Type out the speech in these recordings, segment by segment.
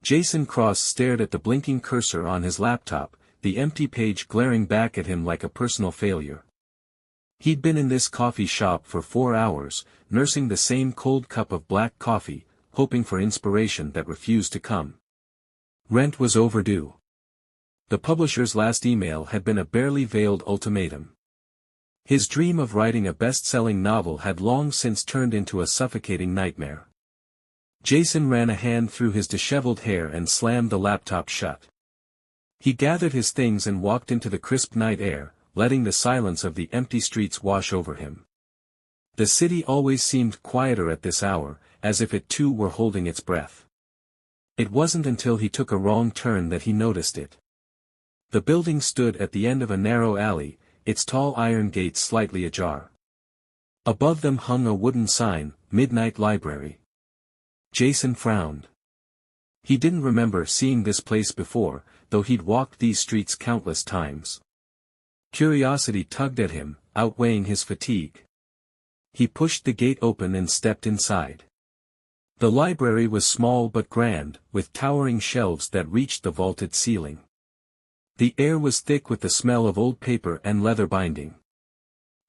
Jason Cross stared at the blinking cursor on his laptop, the empty page glaring back at him like a personal failure. He'd been in this coffee shop for 4 hours, nursing the same cold cup of black coffee, hoping for inspiration that refused to come. Rent was overdue. The publisher's last email had been a barely veiled ultimatum. His dream of writing a best-selling novel had long since turned into a suffocating nightmare. Jason ran a hand through his disheveled hair and slammed the laptop shut. He gathered his things and walked into the crisp night air, letting the silence of the empty streets wash over him. The city always seemed quieter at this hour, as if it too were holding its breath. It wasn't until he took a wrong turn that he noticed it. The building stood at the end of a narrow alley, its tall iron gates slightly ajar. Above them hung a wooden sign, Midnight Library. Jason frowned. He didn't remember seeing this place before, though he'd walked these streets countless times. Curiosity tugged at him, outweighing his fatigue. He pushed the gate open and stepped inside. The library was small but grand, with towering shelves that reached the vaulted ceiling. The air was thick with the smell of old paper and leather binding.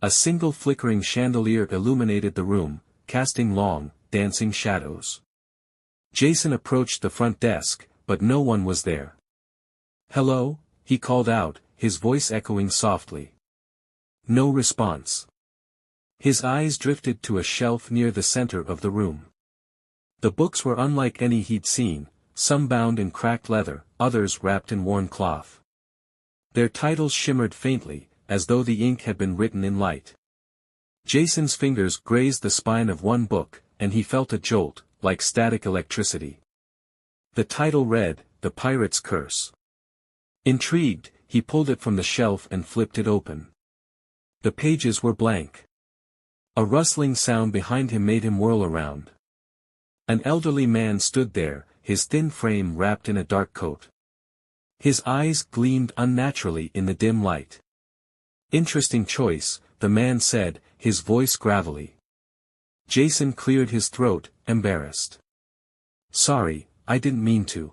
A single flickering chandelier illuminated the room, casting long, dancing shadows. Jason approached the front desk, but no one was there. "Hello?" he called out, his voice echoing softly. No response. His eyes drifted to a shelf near the center of the room. The books were unlike any he'd seen, some bound in cracked leather, others wrapped in worn cloth. Their titles shimmered faintly, as though the ink had been written in light. Jason's fingers grazed the spine of one book, and he felt a jolt, like static electricity. The title read, The Pirate's Curse. Intrigued, he pulled it from the shelf and flipped it open. The pages were blank. A rustling sound behind him made him whirl around. An elderly man stood there, his thin frame wrapped in a dark coat. His eyes gleamed unnaturally in the dim light. "Interesting choice," the man said, his voice gravelly. Jason cleared his throat, embarrassed. "Sorry, I didn't mean to."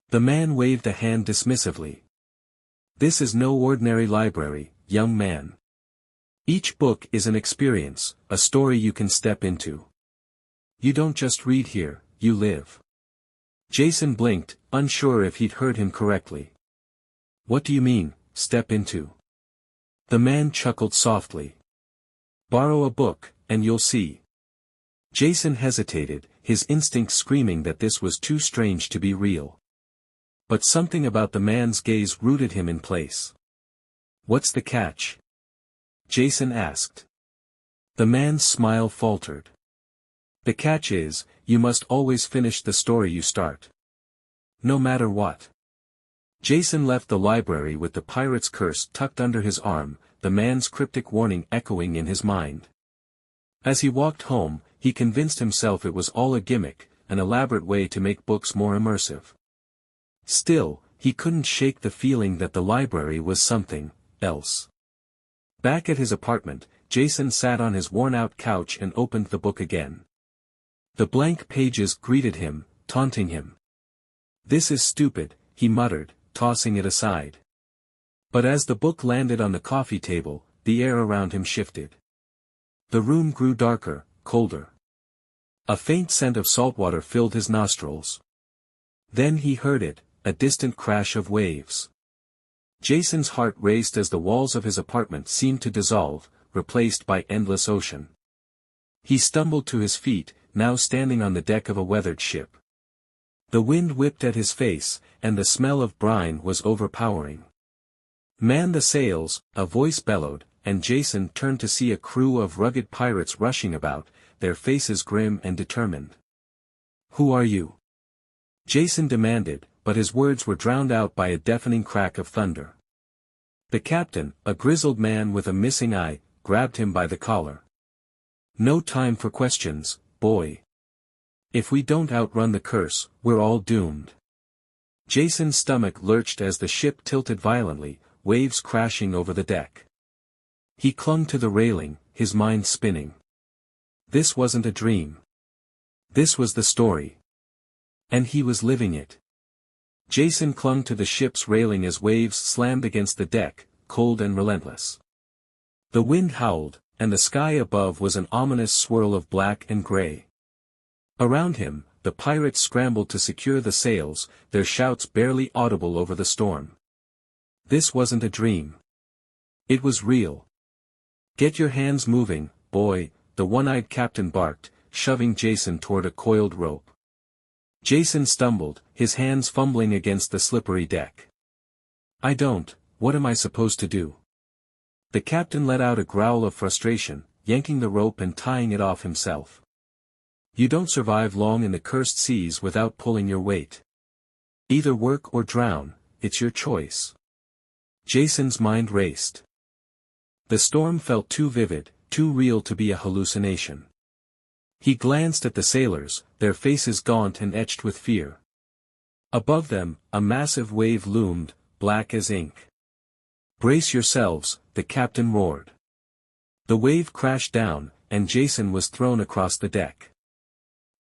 The man waved a hand dismissively. "This is no ordinary library, young man. Each book is an experience, a story you can step into. You don't just read here, you live." Jason blinked, unsure if he'd heard him correctly. "What do you mean, step into?" The man chuckled softly. "Borrow a book, and you'll see." Jason hesitated, his instincts screaming that this was too strange to be real. But something about the man's gaze rooted him in place. "What's the catch?" Jason asked. The man's smile faltered. "The catch is, you must always finish the story you start. No matter what." Jason left the library with The Pirate's Curse tucked under his arm, the man's cryptic warning echoing in his mind. As he walked home, he convinced himself it was all a gimmick, an elaborate way to make books more immersive. Still, he couldn't shake the feeling that the library was something else. Back at his apartment, Jason sat on his worn-out couch and opened the book again. The blank pages greeted him, taunting him. "This is stupid," he muttered, tossing it aside. But as the book landed on the coffee table, the air around him shifted. The room grew darker, colder. A faint scent of saltwater filled his nostrils. Then he heard it, a distant crash of waves. Jason's heart raced as the walls of his apartment seemed to dissolve, replaced by endless ocean. He stumbled to his feet, now standing on the deck of a weathered ship. The wind whipped at his face, and the smell of brine was overpowering. "Man the sails," a voice bellowed, and Jason turned to see a crew of rugged pirates rushing about, their faces grim and determined. "Who are you?" Jason demanded, but his words were drowned out by a deafening crack of thunder. The captain, a grizzled man with a missing eye, grabbed him by the collar. "No time for questions, boy. If we don't outrun the curse, we're all doomed." Jason's stomach lurched as the ship tilted violently, waves crashing over the deck. He clung to the railing, his mind spinning. This wasn't a dream. This was the story. And he was living it. Jason clung to the ship's railing as waves slammed against the deck, cold and relentless. The wind howled, and the sky above was an ominous swirl of black and gray. Around him, the pirates scrambled to secure the sails, their shouts barely audible over the storm. This wasn't a dream. It was real. "Get your hands moving, boy," the one-eyed captain barked, shoving Jason toward a coiled rope. Jason stumbled, his hands fumbling against the slippery deck. What am I supposed to do?" The captain let out a growl of frustration, yanking the rope and tying it off himself. "You don't survive long in the cursed seas without pulling your weight. Either work or drown, it's your choice." Jason's mind raced. The storm felt too vivid, too real to be a hallucination. He glanced at the sailors, their faces gaunt and etched with fear. Above them, a massive wave loomed, black as ink. "Brace yourselves," the captain roared. The wave crashed down, and Jason was thrown across the deck.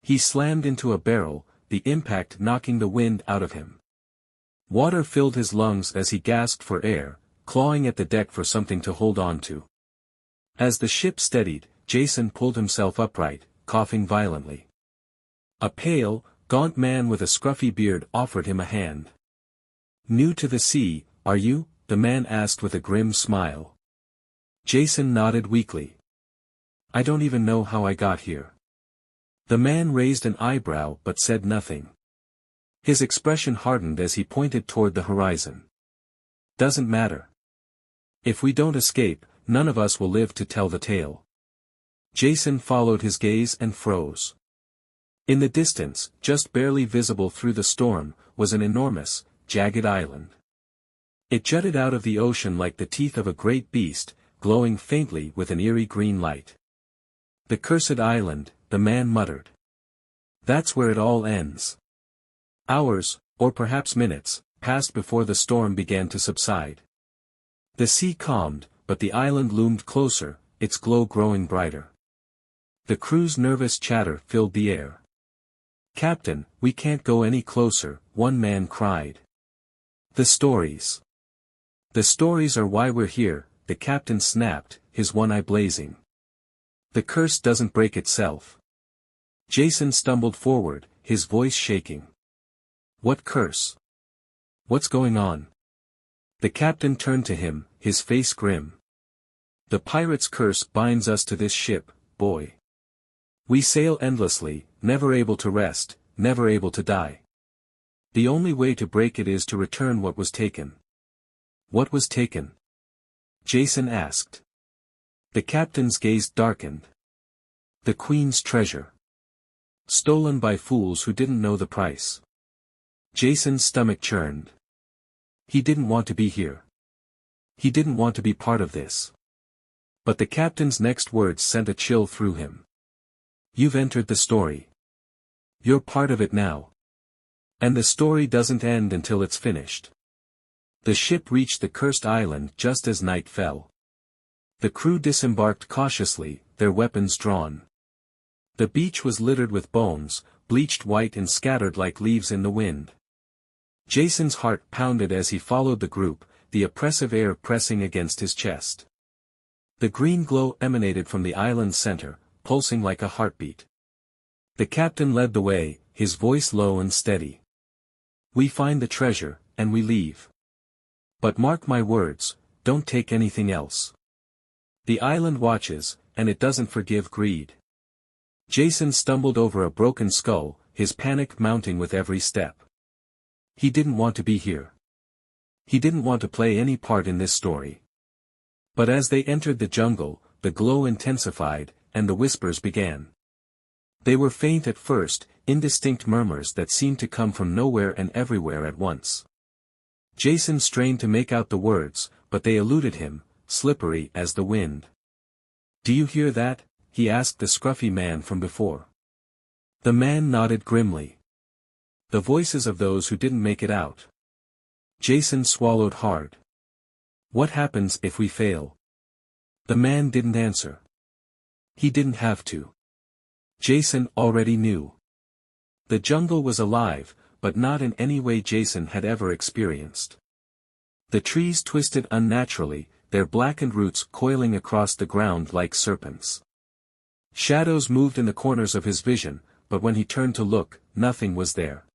He slammed into a barrel, the impact knocking the wind out of him. Water filled his lungs as he gasped for air, clawing at the deck for something to hold on to. As the ship steadied, Jason pulled himself upright, coughing violently. A pale, gaunt man with a scruffy beard offered him a hand. "New to the sea, are you?" the man asked with a grim smile. Jason nodded weakly. "I don't even know how I got here." The man raised an eyebrow but said nothing. His expression hardened as he pointed toward the horizon. "Doesn't matter. If we don't escape, none of us will live to tell the tale." Jason followed his gaze and froze. In the distance, just barely visible through the storm, was an enormous, jagged island. It jutted out of the ocean like the teeth of a great beast, glowing faintly with an eerie green light. "The cursed island," the man muttered. "That's where it all ends." Hours, or perhaps minutes, passed before the storm began to subside. The sea calmed, but the island loomed closer, its glow growing brighter. The crew's nervous chatter filled the air. "Captain, we can't go any closer," one man cried. "The stories. The stories are why we're here," the captain snapped, his one eye blazing. "The curse doesn't break itself." Jason stumbled forward, his voice shaking. "What curse? What's going on?" The captain turned to him, his face grim. "The pirate's curse binds us to this ship, boy. We sail endlessly, never able to rest, never able to die. The only way to break it is to return what was taken." "What was taken?" Jason asked. The captain's gaze darkened. "The Queen's treasure. Stolen by fools who didn't know the price." Jason's stomach churned. He didn't want to be here. He didn't want to be part of this. But the captain's next words sent a chill through him. "You've entered the story. You're part of it now. And the story doesn't end until it's finished." The ship reached the cursed island just as night fell. The crew disembarked cautiously, their weapons drawn. The beach was littered with bones, bleached white and scattered like leaves in the wind. Jason's heart pounded as he followed the group, the oppressive air pressing against his chest. The green glow emanated from the island's center, pulsing like a heartbeat. The captain led the way, his voice low and steady. "We find the treasure, and we leave. But mark my words, don't take anything else. The island watches, and it doesn't forgive greed." Jason stumbled over a broken skull, his panic mounting with every step. He didn't want to be here. He didn't want to play any part in this story. But as they entered the jungle, the glow intensified, and the whispers began. They were faint at first, indistinct murmurs that seemed to come from nowhere and everywhere at once. Jason strained to make out the words, but they eluded him, slippery as the wind. "Do you hear that?" he asked the scruffy man from before. The man nodded grimly. "The voices of those who didn't make it out." Jason swallowed hard. "What happens if we fail?" The man didn't answer. He didn't have to. Jason already knew. The jungle was alive, but not in any way Jason had ever experienced. The trees twisted unnaturally, their blackened roots coiling across the ground like serpents. Shadows moved in the corners of his vision, but when he turned to look, nothing was there.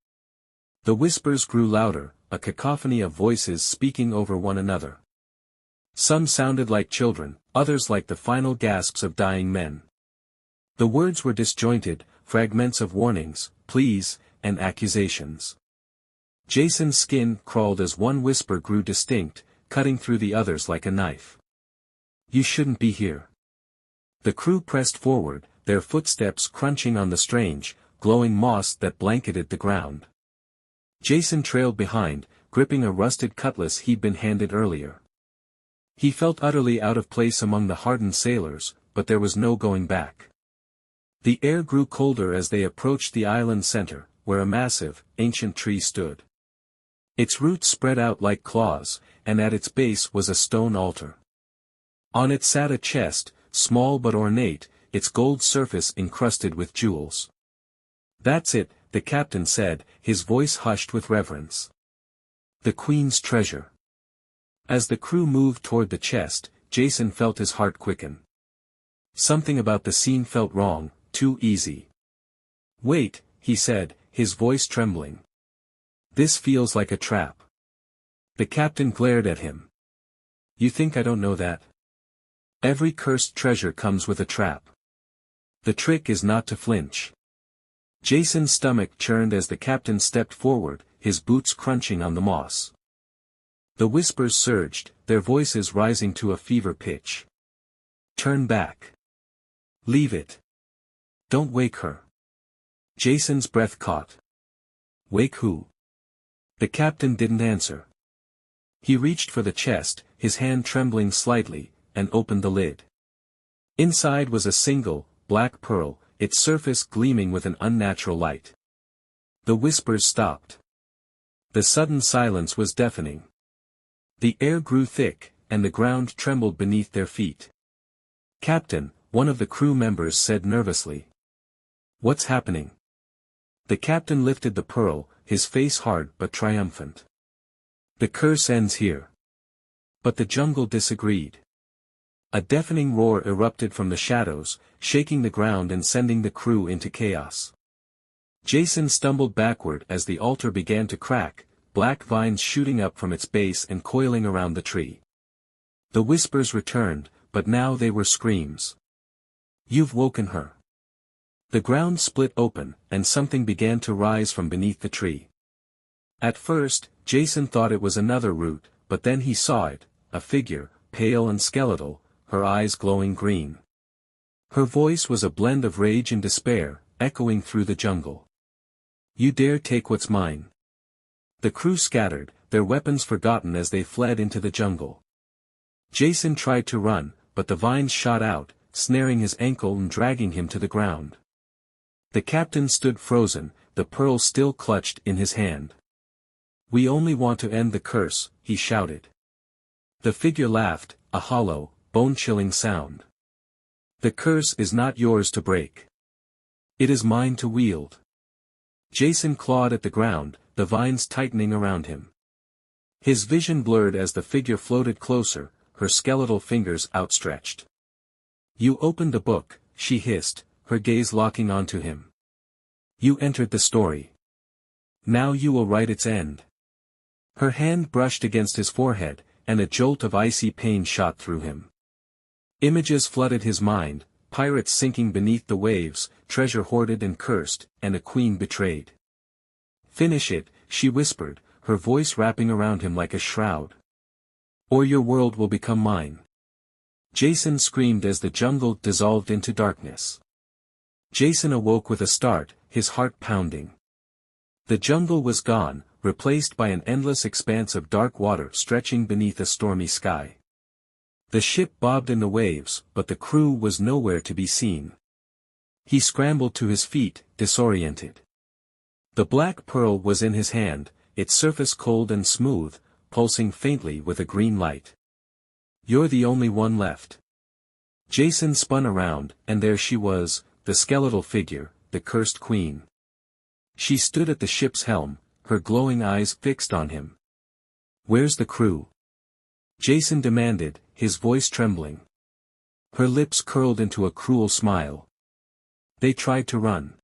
The whispers grew louder, a cacophony of voices speaking over one another. Some sounded like children, others like the final gasps of dying men. The words were disjointed, fragments of warnings, pleas, and accusations. Jason's skin crawled as one whisper grew distinct, cutting through the others like a knife. You shouldn't be here. The crew pressed forward, their footsteps crunching on the strange, glowing moss that blanketed the ground. Jason trailed behind, gripping a rusted cutlass he'd been handed earlier. He felt utterly out of place among the hardened sailors, but there was no going back. The air grew colder as they approached the island's center, where a massive, ancient tree stood. Its roots spread out like claws, and at its base was a stone altar. On it sat a chest, small but ornate, its gold surface encrusted with jewels. That's it, the captain said, his voice hushed with reverence. The Queen's treasure. As the crew moved toward the chest, Jason felt his heart quicken. Something about the scene felt wrong, too easy. Wait, he said, his voice trembling. This feels like a trap. The captain glared at him. You think I don't know that? Every cursed treasure comes with a trap. The trick is not to flinch. Jason's stomach churned as the captain stepped forward, his boots crunching on the moss. The whispers surged, their voices rising to a fever pitch. Turn back. Leave it. Don't wake her. Jason's breath caught. Wake who? The captain didn't answer. He reached for the chest, his hand trembling slightly, and opened the lid. Inside was a single, black pearl, its surface gleaming with an unnatural light. The whispers stopped. The sudden silence was deafening. The air grew thick, and the ground trembled beneath their feet. Captain, one of the crew members said nervously. What's happening? The captain lifted the pearl, his face hard but triumphant. The curse ends here. But the jungle disagreed. A deafening roar erupted from the shadows, shaking the ground and sending the crew into chaos. Jason stumbled backward as the altar began to crack, black vines shooting up from its base and coiling around the tree. The whispers returned, but now they were screams. You've woken her. The ground split open, and something began to rise from beneath the tree. At first, Jason thought it was another root, but then he saw it, a figure, pale and skeletal, her eyes glowing green. Her voice was a blend of rage and despair, echoing through the jungle. You dare take what's mine. The crew scattered, their weapons forgotten as they fled into the jungle. Jason tried to run, but the vines shot out, snaring his ankle and dragging him to the ground. The captain stood frozen, the pearl still clutched in his hand. We only want to end the curse, he shouted. The figure laughed, a hollow, bone-chilling sound. The curse is not yours to break. It is mine to wield. Jason clawed at the ground, the vines tightening around him. His vision blurred as the figure floated closer, her skeletal fingers outstretched. You opened the book, she hissed, her gaze locking onto him. You entered the story. Now you will write its end. Her hand brushed against his forehead, and a jolt of icy pain shot through him. Images flooded his mind, pirates sinking beneath the waves, treasure hoarded and cursed, and a queen betrayed. Finish it, she whispered, her voice wrapping around him like a shroud. Or your world will become mine. Jason screamed as the jungle dissolved into darkness. Jason awoke with a start, his heart pounding. The jungle was gone, replaced by an endless expanse of dark water stretching beneath a stormy sky. The ship bobbed in the waves, but the crew was nowhere to be seen. He scrambled to his feet, disoriented. The black pearl was in his hand, its surface cold and smooth, pulsing faintly with a green light. You're the only one left. Jason spun around, and there she was, the skeletal figure, the cursed queen. She stood at the ship's helm, her glowing eyes fixed on him. "Where's the crew?" Jason demanded, his voice trembling. Her lips curled into a cruel smile. "They tried to run.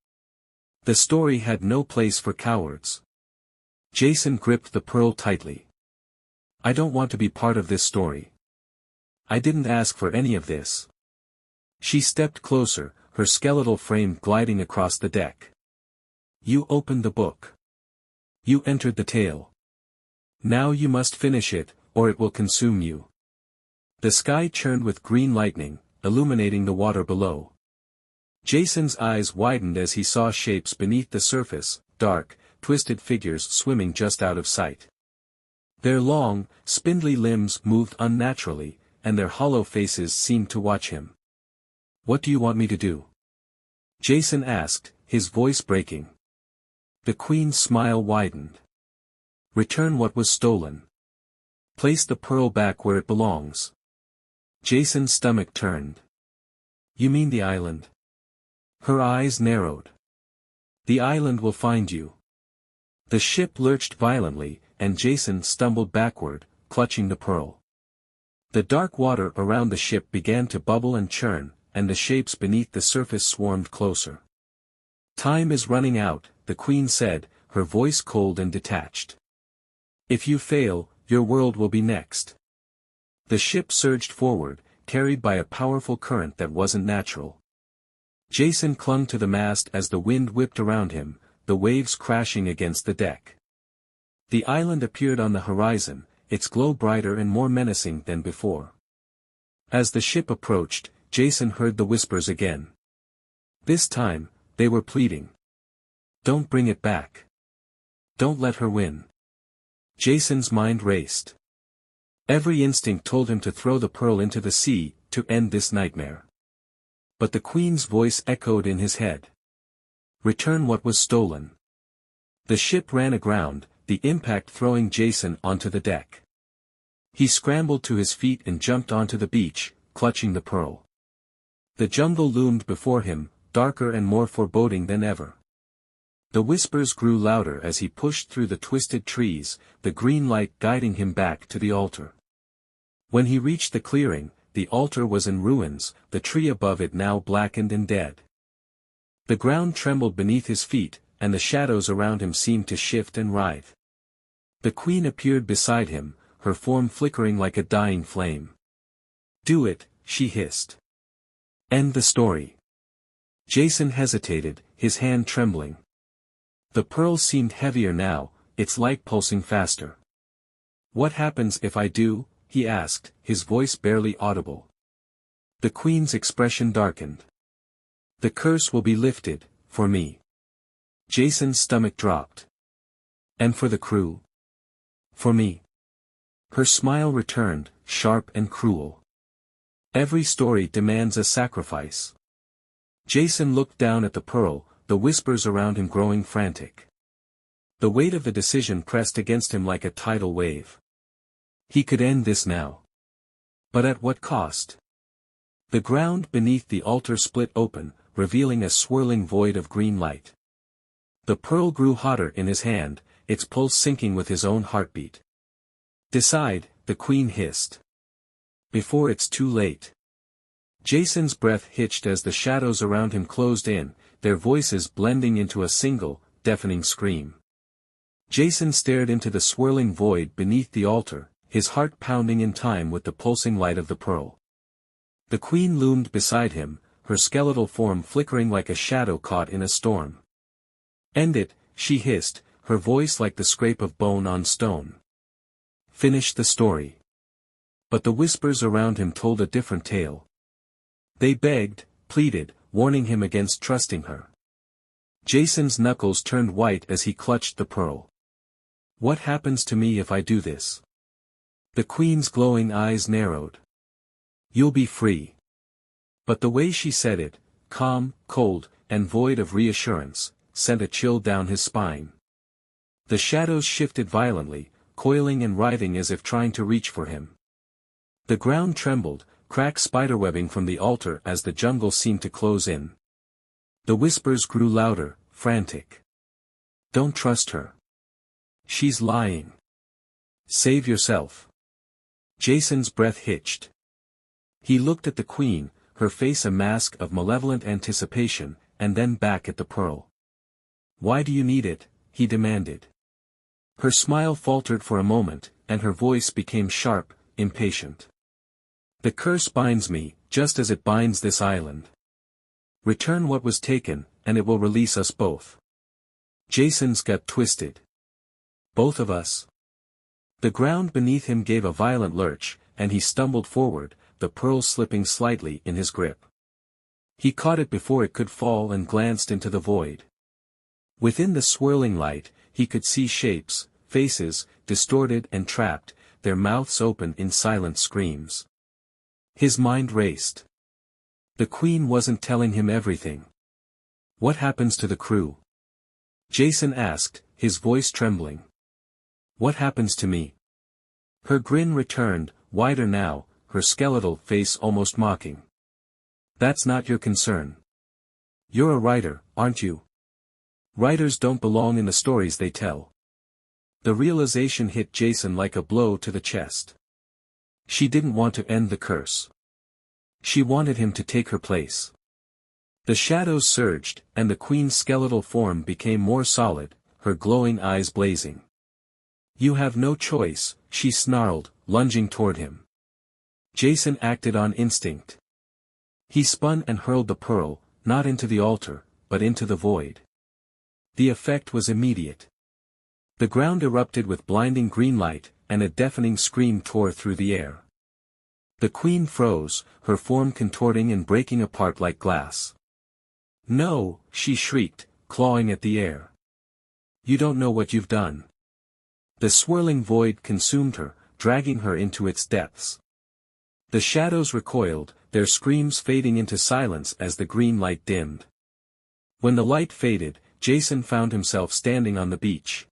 The story had no place for cowards." Jason gripped the pearl tightly. "I don't want to be part of this story. I didn't ask for any of this." She stepped closer, her skeletal frame gliding across the deck. "You opened the book. You entered the tale. Now you must finish it, or it will consume you." The sky churned with green lightning, illuminating the water below. Jason's eyes widened as he saw shapes beneath the surface, dark, twisted figures swimming just out of sight. Their long, spindly limbs moved unnaturally, and their hollow faces seemed to watch him. "What do you want me to do?" Jason asked, his voice breaking. The queen's smile widened. "Return what was stolen. Place the pearl back where it belongs." Jason's stomach turned. "You mean the island?" Her eyes narrowed. "The island will find you." The ship lurched violently, and Jason stumbled backward, clutching the pearl. The dark water around the ship began to bubble and churn, and the shapes beneath the surface swarmed closer. "Time is running out," the queen said, her voice cold and detached. "If you fail, your world will be next." The ship surged forward, carried by a powerful current that wasn't natural. Jason clung to the mast as the wind whipped around him, the waves crashing against the deck. The island appeared on the horizon, its glow brighter and more menacing than before. As the ship approached, Jason heard the whispers again. This time, they were pleading. "Don't bring it back. Don't let her win." Jason's mind raced. Every instinct told him to throw the pearl into the sea, to end this nightmare. But the queen's voice echoed in his head. "Return what was stolen." The ship ran aground, the impact throwing Jason onto the deck. He scrambled to his feet and jumped onto the beach, clutching the pearl. The jungle loomed before him, darker and more foreboding than ever. The whispers grew louder as he pushed through the twisted trees, the green light guiding him back to the altar. When he reached the clearing, the altar was in ruins, the tree above it now blackened and dead. The ground trembled beneath his feet, and the shadows around him seemed to shift and writhe. The queen appeared beside him, her form flickering like a dying flame. "Do it," she hissed. "End the story." Jason hesitated, his hand trembling. The pearl seemed heavier now, its light pulsing faster. "What happens if I do?" he asked, his voice barely audible. The queen's expression darkened. "The curse will be lifted, for me." Jason's stomach dropped. "And for the crew?" "For me." Her smile returned, sharp and cruel. "Every story demands a sacrifice." Jason looked down at the pearl, the whispers around him growing frantic. The weight of the decision pressed against him like a tidal wave. He could end this now. But at what cost? The ground beneath the altar split open, revealing a swirling void of green light. The pearl grew hotter in his hand, its pulse syncing with his own heartbeat. "Decide," the queen hissed. "Before it's too late." Jason's breath hitched as the shadows around him closed in, their voices blending into a single, deafening scream. Jason stared into the swirling void beneath the altar, his heart pounding in time with the pulsing light of the pearl. The queen loomed beside him, her skeletal form flickering like a shadow caught in a storm. "End it," she hissed, her voice like the scrape of bone on stone. "Finish the story." But the whispers around him told a different tale. They begged, pleaded, warning him against trusting her. Jason's knuckles turned white as he clutched the pearl. "What happens to me if I do this?" The queen's glowing eyes narrowed. "You'll be free." But the way she said it, calm, cold, and void of reassurance, sent a chill down his spine. The shadows shifted violently, coiling and writhing as if trying to reach for him. The ground trembled, cracked spiderwebbing from the altar as the jungle seemed to close in. The whispers grew louder, frantic. Don't trust her. She's lying. Save yourself. Jason's breath hitched. He looked at the queen, her face a mask of malevolent anticipation, and then back at the pearl. Why do you need it? He demanded. Her smile faltered for a moment, and her voice became sharp, impatient. The curse binds me, just as it binds this island. Return what was taken, and it will release us both. Jason's gut twisted. Both of us? The ground beneath him gave a violent lurch, and he stumbled forward, the pearl slipping slightly in his grip. He caught it before it could fall and glanced into the void. Within the swirling light, he could see shapes, faces, distorted and trapped, their mouths open in silent screams. His mind raced. The queen wasn't telling him everything. What happens to the crew? Jason asked, his voice trembling. What happens to me? Her grin returned, wider now, her skeletal face almost mocking. That's not your concern. You're a writer, aren't you? Writers don't belong in the stories they tell. The realization hit Jason like a blow to the chest. She didn't want to end the curse. She wanted him to take her place. The shadows surged, and the queen's skeletal form became more solid, her glowing eyes blazing. You have no choice, she snarled, lunging toward him. Jason acted on instinct. He spun and hurled the pearl, not into the altar, but into the void. The effect was immediate. The ground erupted with blinding green light, and a deafening scream tore through the air. The queen froze, her form contorting and breaking apart like glass. No, she shrieked, clawing at the air. You don't know what you've done. The swirling void consumed her, dragging her into its depths. The shadows recoiled, their screams fading into silence as the green light dimmed. When the light faded, Jason found himself standing on the beach.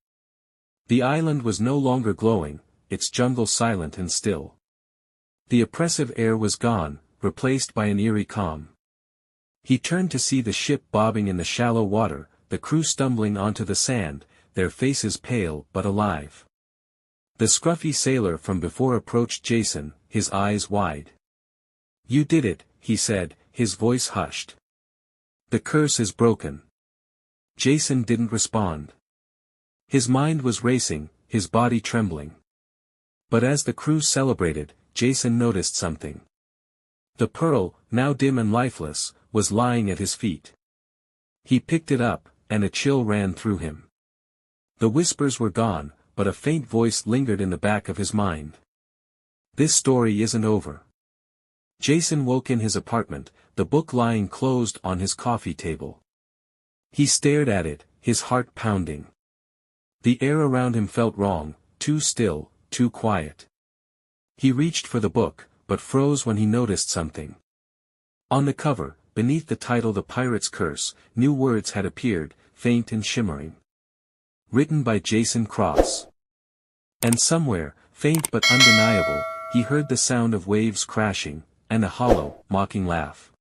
The island was no longer glowing, its jungle silent and still. The oppressive air was gone, replaced by an eerie calm. He turned to see the ship bobbing in the shallow water, the crew stumbling onto the sand, their faces pale but alive. The scruffy sailor from before approached Jason, his eyes wide. You did it, he said, his voice hushed. The curse is broken. Jason didn't respond. His mind was racing, his body trembling. But as the crew celebrated, Jason noticed something. The pearl, now dim and lifeless, was lying at his feet. He picked it up, and a chill ran through him. The whispers were gone, but a faint voice lingered in the back of his mind. This story isn't over. Jason woke in his apartment, the book lying closed on his coffee table. He stared at it, his heart pounding. The air around him felt wrong, too still, too quiet. He reached for the book, but froze when he noticed something. On the cover, beneath the title The Pirate's Curse, new words had appeared, faint and shimmering. Written by Jason Cross. And somewhere, faint but undeniable, he heard the sound of waves crashing, and a hollow, mocking laugh.